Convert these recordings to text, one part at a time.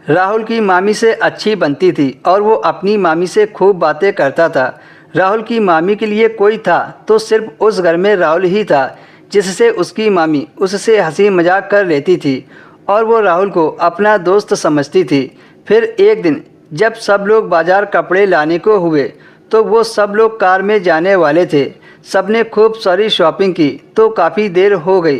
राहुल की मामी से अच्छी बनती थी और वो अपनी मामी से खूब बातें करता था। राहुल की मामी के लिए कोई था तो सिर्फ उस घर में राहुल ही था, जिससे उसकी मामी उससे हंसी मजाक कर लेती थी और वो राहुल को अपना दोस्त समझती थी। फिर एक दिन जब सब लोग बाजार कपड़े लाने को हुए तो वो सब लोग कार में जाने वाले थे। सबने खूब सारी शॉपिंग की तो काफ़ी देर हो गई।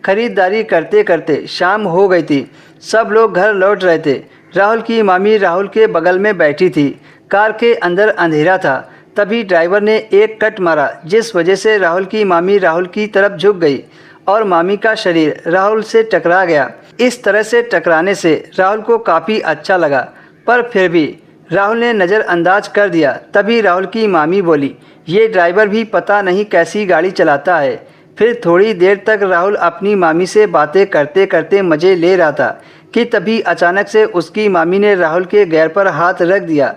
खरीदारी करते करते शाम हो गई थी। सब लोग घर लौट रहे थे। राहुल की मामी राहुल के बगल में बैठी थी। कार के अंदर अंधेरा था। तभी ड्राइवर ने एक कट मारा, जिस वजह से राहुल की मामी राहुल की तरफ झुक गई और मामी का शरीर राहुल से टकरा गया। इस तरह से टकराने से राहुल को काफ़ी अच्छा लगा, पर फिर भी राहुल ने नज़रअंदाज कर दिया। तभी राहुल की मामी बोली, ये ड्राइवर भी पता नहीं कैसी गाड़ी चलाता है। फिर थोड़ी देर तक राहुल अपनी मामी से बातें करते करते मज़े ले रहा था कि तभी अचानक से उसकी मामी ने राहुल के गैर पर हाथ रख दिया।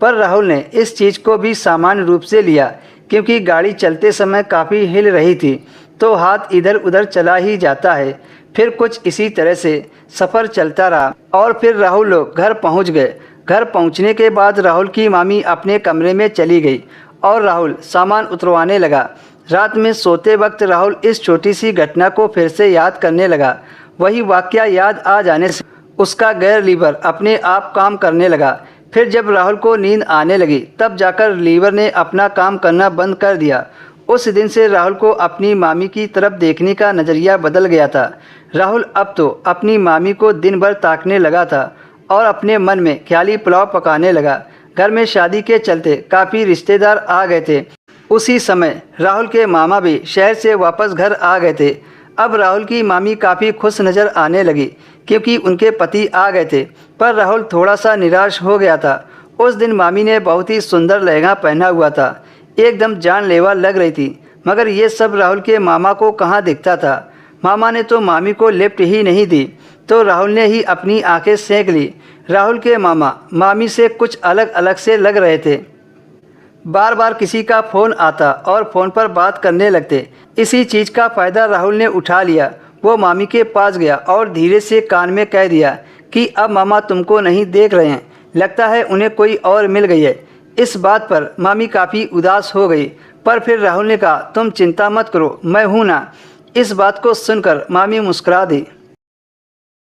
पर राहुल ने इस चीज़ को भी सामान्य रूप से लिया, क्योंकि गाड़ी चलते समय काफ़ी हिल रही थी तो हाथ इधर उधर चला ही जाता है। फिर कुछ इसी तरह से सफ़र चलता रहा और फिर राहुल लोग घर पहुंच गए। घर पहुंचने के बाद राहुल की मामी अपने कमरे में चली गई और राहुल सामान उतरवाने लगा। रात में सोते वक्त राहुल इस छोटी सी घटना को फिर से याद करने लगा। वही वाकया याद आ जाने से उसका गैर लीवर अपने आप काम करने लगा। फिर जब राहुल को नींद आने लगी तब जाकर लीवर ने अपना काम करना बंद कर दिया। उस दिन से राहुल को अपनी मामी की तरफ देखने का नज़रिया बदल गया था। राहुल अब तो अपनी मामी को दिन भर ताकने लगा था और अपने मन में ख्याली पुलाव पकाने लगा। घर में शादी के चलते काफ़ी रिश्तेदार आ गए थे। उसी समय राहुल के मामा भी शहर से वापस घर आ गए थे। अब राहुल की मामी काफ़ी खुश नज़र आने लगी क्योंकि उनके पति आ गए थे, पर राहुल थोड़ा सा निराश हो गया था। उस दिन मामी ने बहुत ही सुंदर लहंगा पहना हुआ था, एकदम जानलेवा लग रही थी, मगर ये सब राहुल के मामा को कहाँ दिखता था। मामा ने तो मामी को लिफ्ट ही नहीं दी तो राहुल ने ही अपनी आंखें सेंक ली। राहुल के मामा मामी से कुछ अलग अलग से लग रहे थे। बार बार किसी का फ़ोन आता और फ़ोन पर बात करने लगते। इसी चीज़ का फ़ायदा राहुल ने उठा लिया। वो मामी के पास गया और धीरे से कान में कह दिया कि अब मामा तुमको नहीं देख रहे हैं, लगता है उन्हें कोई और मिल गई है। इस बात पर मामी काफ़ी उदास हो गई, पर फिर राहुल ने कहा, तुम चिंता मत करो, मैं हूँ ना। इस बात को सुनकर मामी मुस्कुरा दी।